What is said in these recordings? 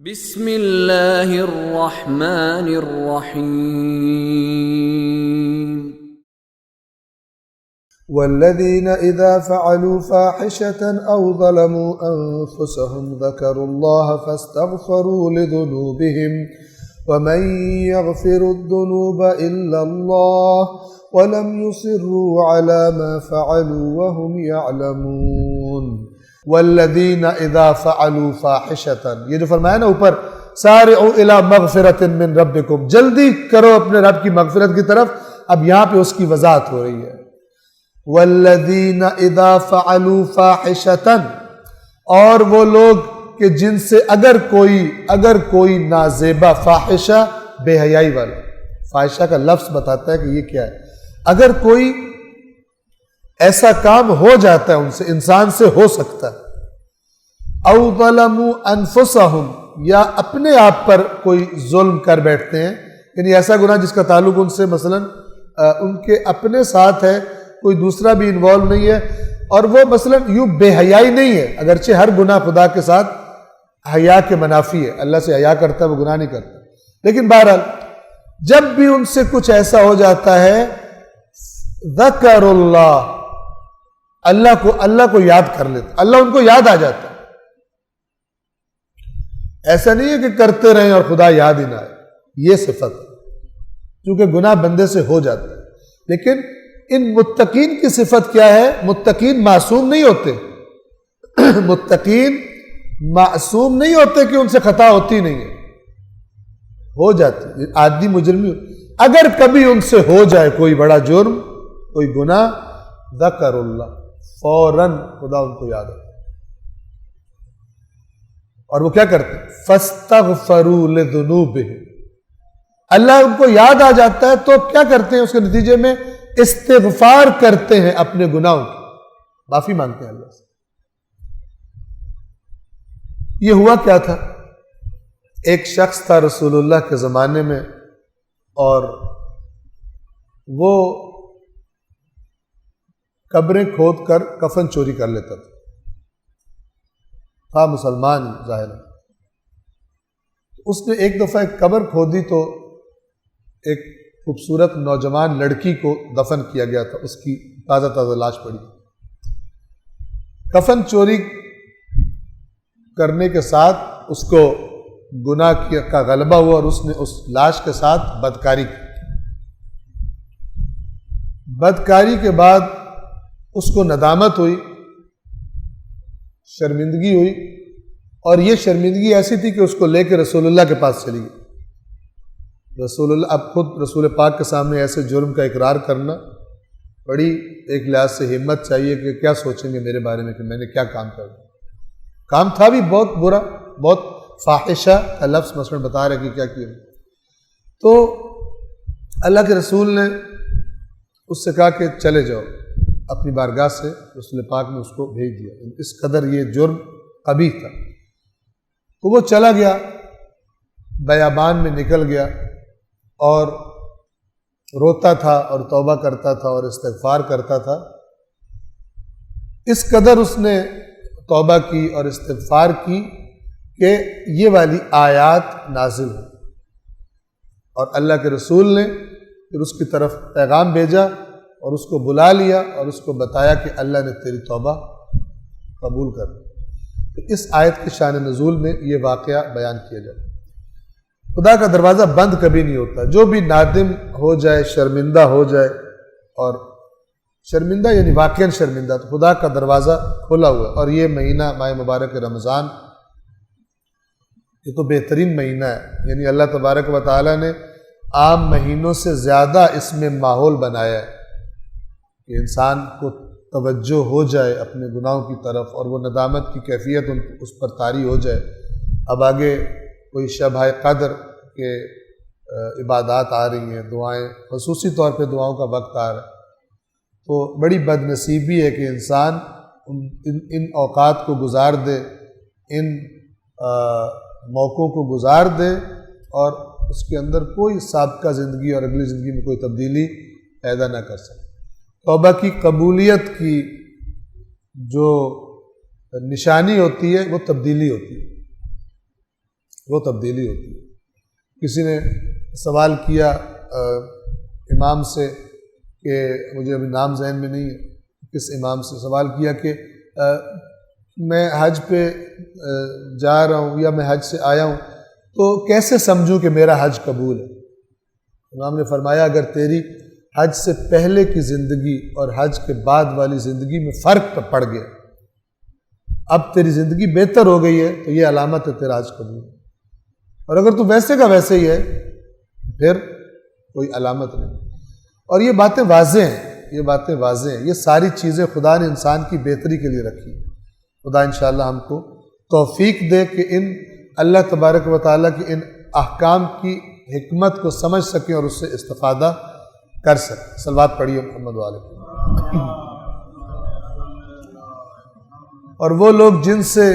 بسم اللہ الرحمن الرحیم والذین اذا فعلوا فاحشة او ظلموا انفسهم ذکروا اللہ فاستغفروا لذنوبهم ومن يغفر الذنوب الا اللہ ولم يصروا على ما فعلوا وهم يعلمون۔ والذین اذا فعلوا فاحشة، یہ جو فرمایا نا اوپر سارعوا الى مغفرۃ من ربکم، جلدی کرو اپنے رب کی مغفرت کی طرف، اب یہاں پہ اس کی وضاحت ہو رہی ہے۔ والذین اذا فعلوا فاحشة، اور وہ لوگ کہ جن سے اگر کوئی نازیبہ، فاحشہ بے حیائی والا، فاحشہ کا لفظ بتاتا ہے کہ یہ کیا ہے، اگر کوئی ایسا کام ہو جاتا ہے ان سے، انسان سے ہو سکتا ہے، او ظلموا انفسهم، یا اپنے آپ پر کوئی ظلم کر بیٹھتے ہیں، یعنی ایسا گناہ جس کا تعلق ان سے مثلا ان کے اپنے ساتھ ہے، کوئی دوسرا بھی انوالو نہیں ہے، اور وہ مثلا یوں بے حیائی نہیں ہے، اگرچہ ہر گناہ خدا کے ساتھ حیا کے منافی ہے، اللہ سے حیا کرتا ہے، وہ گناہ نہیں کرتا، لیکن بہرحال جب بھی ان سے کچھ ایسا ہو جاتا ہے، ذکر اللہ کو یاد کر لیتا، اللہ ان کو یاد آ جاتا ہے۔ ایسا نہیں ہے کہ کرتے رہیں اور خدا یاد ہی نہ آئے، یہ صفت ہے، کیونکہ گناہ بندے سے ہو جاتا ہے، لیکن ان متقین کی صفت کیا ہے؟ متقین معصوم نہیں ہوتے، متقین معصوم نہیں ہوتے کہ ان سے خطا ہوتی نہیں ہے، ہو جاتی، آدمی مجرمی، اگر کبھی ان سے ہو جائے کوئی بڑا جرم، کوئی گناہ، ذکر اللہ، فوراً خدا ان کو یاد آتا ہے، اور وہ کیا کرتے ہیں؟ فاستغفروا لذنوبہم، اللہ ان کو یاد آ جاتا ہے تو کیا کرتے ہیں؟ اس کے نتیجے میں استغفار کرتے ہیں اپنے گناہوں کی، معافی مانگتے ہیں اللہ سے۔ یہ ہوا کیا تھا؟ ایک شخص تھا رسول اللہ کے زمانے میں، اور وہ قبریں کھود کر کفن چوری کر لیتا تھا مسلمان ظاہر۔ اس نے ایک دفعہ ایک قبر کھودی تو ایک خوبصورت نوجوان لڑکی کو دفن کیا گیا تھا، اس کی تازہ لاش پڑی۔ کفن چوری کرنے کے ساتھ اس کو گناہ کا غلبہ ہوا، اور اس نے اس لاش کے ساتھ بدکاری کی۔ بدکاری کے بعد اس کو ندامت ہوئی، شرمندگی ہوئی، اور یہ شرمندگی ایسی تھی کہ اس کو لے کے رسول اللہ کے پاس چلی گئی۔ رسول اللہ، اب خود رسول پاک کے سامنے ایسے جرم کا اقرار کرنا بڑی ایک لحاظ سے ہمت چاہیے کہ کیا سوچیں گے میرے بارے میں کہ میں نے کیا کام کر دیا۔ کام تھا بھی بہت برا، بہت فاحشہ کا لفظ مثلا بتا رہے کہ کیا کیا۔ تو اللہ کے رسول نے اس سے کہا کہ چلے جاؤ، اپنی بارگاہ سے رسول پاک نے اس کو بھیج دیا، اس قدر یہ جرم قبیح تھا۔ تو وہ چلا گیا، بیابان میں نکل گیا، اور روتا تھا اور توبہ کرتا تھا اور استغفار کرتا تھا۔ اس قدر اس نے توبہ کی اور استغفار کی کہ یہ والی آیات نازل ہوئی، اور اللہ کے رسول نے پھر اس کی طرف پیغام بھیجا اور اس کو بلا لیا اور اس کو بتایا کہ اللہ نے تیری توبہ قبول کر لی۔ تو اس آیت کی شان نزول میں یہ واقعہ بیان کیا جائے۔ خدا کا دروازہ بند کبھی نہیں ہوتا، جو بھی نادم ہو جائے، شرمندہ ہو جائے، اور شرمندہ یعنی واقعاً شرمندہ، تو خدا کا دروازہ کھلا ہوا ہے۔ اور یہ مہینہ ماہ مبارک رمضان، یہ تو بہترین مہینہ ہے، یعنی اللہ تبارک و تعالیٰ نے عام مہینوں سے زیادہ اس میں ماحول بنایا ہے کہ انسان کو توجہ ہو جائے اپنے گناہوں کی طرف، اور وہ ندامت کی کیفیت اس پر طاری ہو جائے۔ اب آگے کوئی شب قدر کے عبادات آ رہی ہیں، دعائیں، خصوصی طور پہ دعاؤں کا وقت آ رہا ہے، تو بڑی بد نصیبی ہے کہ انسان ان اوقات کو گزار دے، ان موقعوں کو گزار دے، اور اس کے اندر کوئی سابقہ زندگی اور اگلی زندگی میں کوئی تبدیلی پیدا نہ کر سکے۔ توبہ کی قبولیت کی جو نشانی ہوتی ہے وہ تبدیلی ہوتی ہے۔ وہ تبدیلی ہوتی ہے۔ کسی نے سوال کیا امام سے کہ مجھے ابھی نام ذہن میں نہیں ہے، کس امام سے سوال کیا کہ میں حج پہ جا رہا ہوں یا میں حج سے آیا ہوں تو کیسے سمجھوں کہ میرا حج قبول ہے؟ امام نے فرمایا اگر تیری حج سے پہلے کی زندگی اور حج کے بعد والی زندگی میں فرق پڑ گیا، اب تیری زندگی بہتر ہو گئی ہے تو یہ علامت ہے تیرا حج قبول ہے، اور اگر تو ویسے کا ویسے ہی ہے پھر کوئی علامت نہیں۔ اور یہ باتیں واضح ہیں، یہ باتیں واضح ہیں، یہ ساری چیزیں خدا نے انسان کی بہتری کے لیے رکھی۔ خدا انشاءاللہ ہم کو توفیق دے کہ ان اللہ تبارک و تعالیٰ کی ان احکام کی حکمت کو سمجھ سکیں اور اس سے استفادہ کر سکیں۔ صلوات پڑھیے محمد علیہ۔ اور وہ لوگ جن سے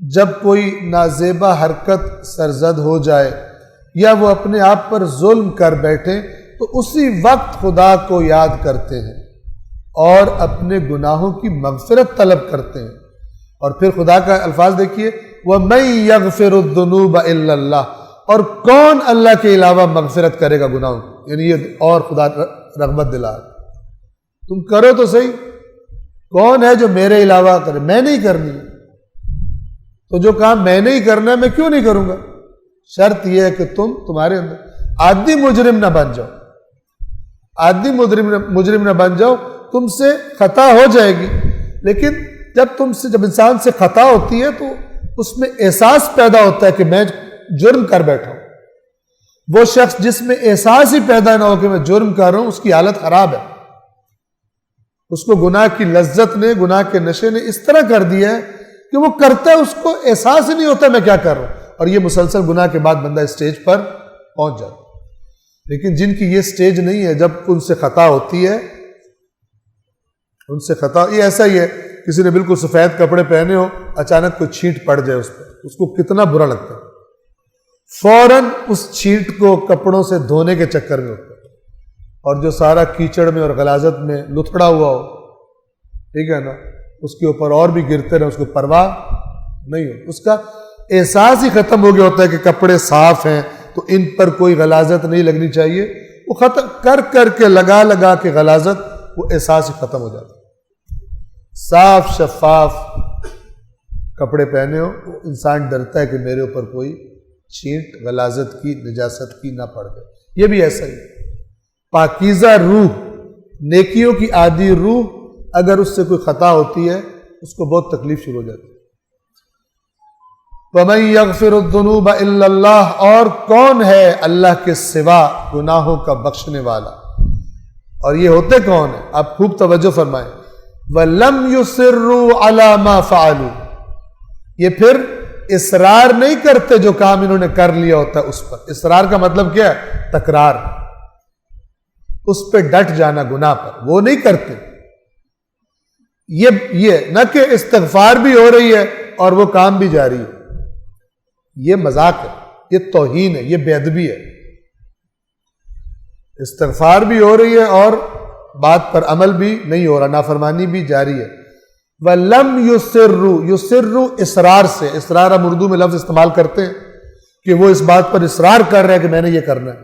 جب کوئی نازیبا حرکت سرزد ہو جائے یا وہ اپنے آپ پر ظلم کر بیٹھیں تو اسی وقت خدا کو یاد کرتے ہیں اور اپنے گناہوں کی مغفرت طلب کرتے ہیں۔ اور پھر خدا کا الفاظ دیکھیے، وَمَن يَغْفِرُ الذُّنُوبَ إِلَّا اللَّهُ، اور کون اللہ کے علاوہ مغفرت کرے گا گناہوں، یعنی یہ اور خدا رغبت دلا ہے، تم کرو تو صحیح، کون ہے جو میرے علاوہ کرے؟ میں نہیں کرنی، تو جو کام میں نہیں کرنا ہے میں کیوں نہیں کروں گا؟ شرط یہ ہے کہ تمہارے اندر عادی مجرم نہ بن جاؤ، عادی مجرم نہ بن جاؤ، تم سے خطا ہو جائے گی، لیکن جب انسان سے خطا ہوتی ہے تو اس میں احساس پیدا ہوتا ہے کہ میں جرم کر بیٹھا ہوں۔ وہ شخص جس میں احساس ہی پیدا نہ ہو کہ میں جرم کر رہا ہوں، اس کی حالت خراب ہے۔ اس کو گناہ کی لذت نے، گناہ کے نشے نے اس طرح کر دیا ہے کہ وہ کرتا ہے، اس کو احساس ہی نہیں ہوتا میں کیا کر رہا ہوں، اور یہ مسلسل گناہ کے بعد بندہ اسٹیج پر پہنچ جاتا ہے۔ لیکن جن کی یہ اسٹیج نہیں ہے، جب ان سے خطا ہوتی ہے، ان سے خطا، یہ ایسا ہی ہے کسی نے بالکل سفید کپڑے پہنے ہو، اچانک کوئی چھینٹ پڑ جائے اس پر، اس کو کتنا برا لگتا ہے، فوراً اس چھینٹ کو کپڑوں سے دھونے کے چکر میں ہوتا ہے، اور جو سارا کیچڑ میں اور غلاظت میں لتھڑا ہوا ہو، ٹھیک ہے نا، اس کے اوپر اور بھی گرتے رہے، اس کو پرواہ نہیں ہو، اس کا احساس ہی ختم ہو گیا ہوتا ہے کہ کپڑے صاف ہیں تو ان پر کوئی غلاظت نہیں لگنی چاہیے، وہ ختم کر کے لگا کے غلاظت، وہ احساس ہی ختم ہو جاتا ہے۔ صاف شفاف کپڑے پہنے ہو، وہ انسان ڈرتا ہے کہ میرے اوپر کوئی چھینٹ غلاظت کی، نجاست کی نہ پڑ جائے۔ یہ بھی ایسا ہی، پاکیزہ روح، نیکیوں کی عادی روح، اگر اس سے کوئی خطا ہوتی ہے اس کو بہت تکلیف شروع ہو جاتی ہے۔ وَمَن يَغْفِرُ الذُّنُوبَ إِلَّا اللَّهُ، اور کون ہے اللہ کے سوا گناہوں کا بخشنے والا؟ اور یہ ہوتے کون ہیں؟ آپ خوب توجہ فرمائیں۔ وَلَمْ يُصِرُّوا عَلَى مَا فَعَلُوا، یہ پھر اصرار نہیں کرتے جو کام انہوں نے کر لیا ہوتا ہے اس پر۔ اصرار کا مطلب کیا ہے؟ تکرار، اس پہ ڈٹ جانا گناہ پر، وہ نہیں کرتے۔ یہ نہ کہ استغفار بھی ہو رہی ہے اور وہ کام بھی جاری ہے، یہ مذاق ہے، یہ توہین ہے، یہ بے ادبی ہے۔ استغفار بھی ہو رہی ہے اور بات پر عمل بھی نہیں ہو رہا، نافرمانی بھی جاری ہے۔ وَلَمْ يُصِرُّوا، یُصِرُّوا اصرار سے، اصرار ہم اردو میں لفظ استعمال کرتے ہیں کہ وہ اس بات پر اصرار کر رہے ہیں کہ میں نے یہ کرنا ہے،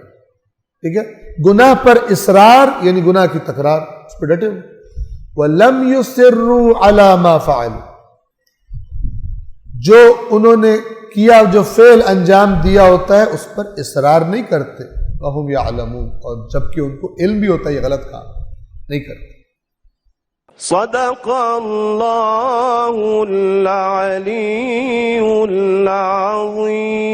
ٹھیک ہے، گناہ پر اصرار یعنی گناہ کی تکرار، اس پہ ڈٹے ہوئے۔ وَلَمْ يُصِرُّوا عَلَى مَا فَعَلُوا، جو انہوں نے کیا، جو فعل انجام دیا ہوتا ہے اس پر اصرار نہیں کرتے، وَهُمْ يَعْلَمُونَ، اور جبکہ ان کو علم بھی ہوتا ہے یہ غلط کام نہیں کرتے۔ صدق اللہ العلی العظیم۔